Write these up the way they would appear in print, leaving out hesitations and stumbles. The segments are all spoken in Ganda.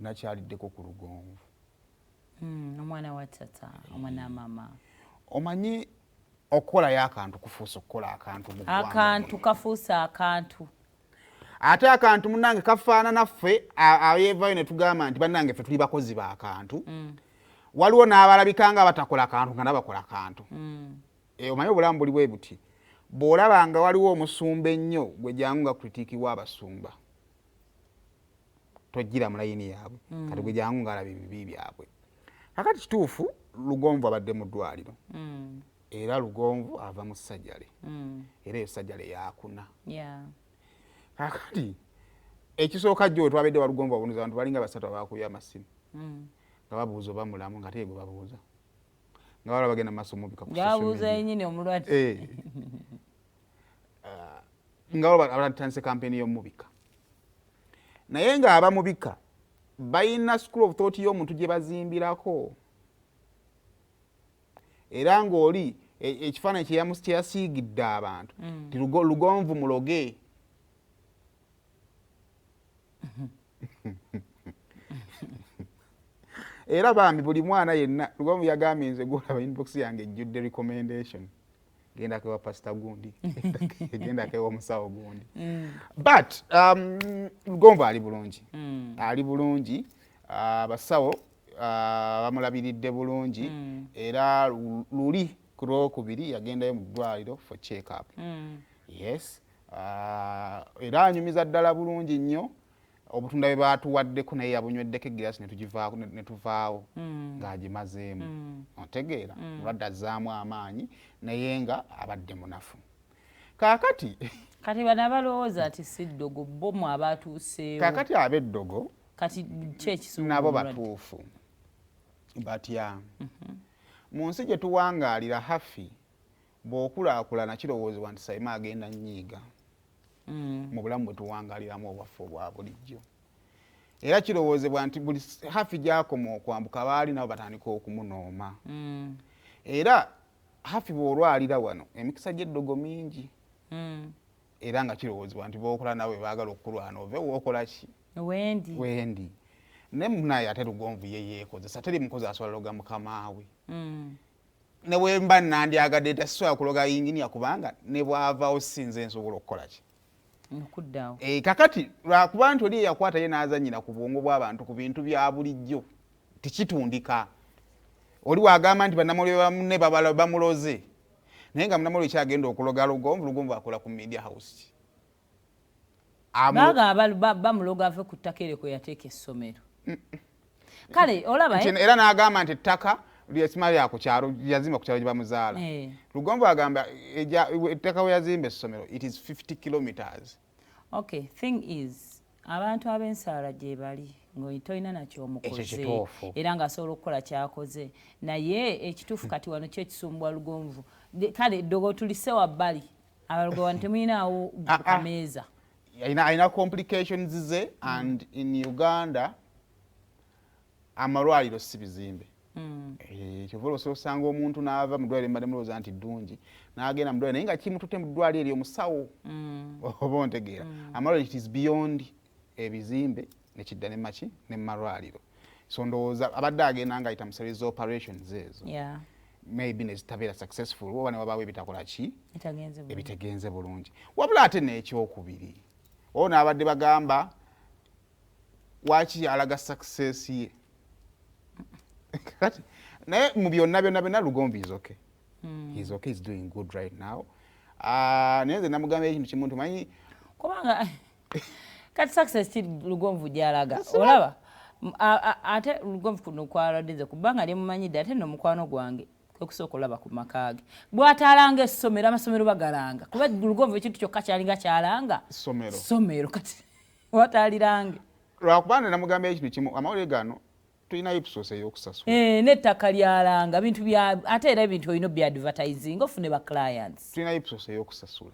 nakyaliddeko ku Lugonvu. Omwana wa tata, omwana mama. Omanyi okukolayo akantu kufuusa okukola akantu mu ggwanga. Akantu kafuusa akantu. Ate akantu munnange kafaanana ffe ayeevayo ne tugamba nti bannange ffe tuli bakozi ba kantu. Waliwo n'abalabika nga batakola kantu nga nabakola kantu. Omanyi obulamu buli bwe buti. Bw'olaba nga waliwo omusumba ennyo gwe jangu nga kritiikibwa abasumba. Tojjira mu layini yaabwe. Kati gwe jangu ng'alaba ebibi byabwe. Kakati kituufu Lugonvu abadde mu ddwaliro. Era Lugonvu ava mu ssajjale. Era eyo ssajjale yaakuna. Kakati ekisooka jjo twabadde wa Lugonvu abunza abantu balinga basatu abaakubye amasimu. Nga babuuza oba mulamu nga teye gwe babuuza. Nga wala bagenda maaso mubika ku social media. Yabuuza yennyini omulwadde. Nga wala abatandise kampeni y'omubika. Naye nga abamubika bayina school of thought y'omuntu gye bazimbirako. Era ng'oli ekifaananyi kye yasiigidde abantu nti Lugonvu muloge. Era bambi buli mwana yenna Lugonvu yagambye nze gwolaba inbox yange ejjudde recommendation. Genda kewa pastor gundi. Genda kewa omusawo gundi. But Lugonvu ali bulungi. Ali bulungi. Abasawo bamulabiridde bulungi. Era luli ku Lwokubiri yagendayo mu ddwaliro for check up. Yes. Era anyumiza ddala bulungi nnyo. Obutunda bwe baatuwaddeko naye yabunyweddeko egiraasi ne tuvaawo ng'agimazeemu. Otegeera mulwadde azzaamu amaanyi naye nga abadde munafu. Kaakati kati bano abalowooza nti si ddogo bo mu abaatuuseewo. Kaakati ab'eddogo kati kyekisumbu nabo batuufu batya. Mu nsi gye tuwangaalira hafi bw'okulaakulana kirowoozebwa nti Sayima agenda nnyiiga. Mu bulamu bwe tuwangaaliramu obwaffe obwa bulijjo. Era kirowoozebwa nti buli hafi gy'akoma okwambuka baali nabo batandika okumunooma. Era hafi bw'olwalira wano emikisa gy'eddogo mingi. Era nga kirowoozebwa nti b'okola nawe baagala okukulwana ove w'okola ki? Wendi. Ne munaye ate Lugonvu ye yeekozesa teri mukozi asobola loga mukama we. Ne bwe mba nandyagadde tasobola kuloga yinginiya kubanga ne bw'avaawo sinze nsobola okukola ki? Okuddawo. Kakati lwakuba nti oli yakwata ye n'azannyira ku bwongo bw'abantu ku bintu bya bulijjo tikitundika. Oli wagamba nti bannamawulire banne bamuloze naye nga munnamawulire kyagenda okuloga Lugonvu akola ku media house. Bamuloga ave ku ttaka eryo kwe yateeka essomero. Kale olaba era n'agamba nti ettaka lyesima lya ku kyalo yazimba ku kyalo gye bamuzaala. Lugonvu agamba ettaka we yazimba essomero it is 50 kilometers. Okay, thing is abantu ab'ensaala gye bali ng'olina nakyo omukoze era ng'asobola okukola kyakoze naye ekituufu kati wano kyo ekisumbwa Lugonvu. Kale eddogo tulise wabbali abalogo wano temuyinaawo ameeza. Alina complications ze and in Uganda amalwaliro si bizimbe. Kyova osanga omuntu n'ava mu ddwaliro mbadde mulowooza nti ddungi n'agenda mu ddwaliro naye nga kimututte mu ddwaliro eryo musawo. Oba ontegeera. Amalwaliro it is beyond ebizimbe nekidda ne maki ne malwaliro. So ndowooza abadde agenda ng'ayita mu series operations ezo. Maybe nezitabeera successful oba ne wabaawo ebitakola ki? Ebitegenze bulungi. Wabula ate n'ekyokubiri. Ono abadde bagamba waki alaga success ye. Naye mu byonna Lugonvu is okay. He's okay, he's doing good right now. Naye nze namugamba ekintu kimu tumanyi kubanga kati success ki Lugonvu gy'alaga olaba ate Lugonvu kuno kwaladde kubanga lyemumanyidde ate nno mukwano gwange okusooka olaba ku maka ge bw'ataalanga essomero amasomero bagalanga kuba Lugonvu ekintu kyokka kyalinga kyalanga ssomero kati watalirange lwakubanga namugamba ekintu kimu amawulire gano tulina Ipsos ey'okusasula n'ettaka lyalanga bintu bya ate era ebintu olina bya advertising ofune ba clients tulina Ipsos ey'okusasula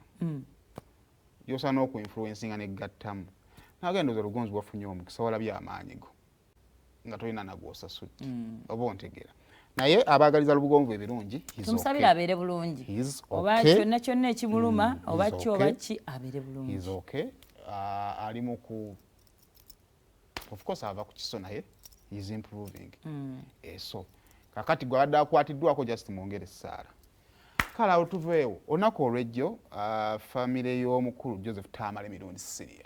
yosaana okuinfluencinga n'egattamu nagenda oza Lugonvu wafunye omukisa walabye amaanyi go nga tolina nagwo osasudde oba ontegeera naye abaagaliza Lugonvu ebirungi tumusabire abeere bulungi oba kyonna ekimuluma oba ki abeere bulungi ali mu of course ava ku kiso naye is improving so kakati gwabadde akwatiddwako just mwongere essaala kale awo tuveewo olunaku olwejjo famire y'omukulu Joseph Tamale emirundi Syria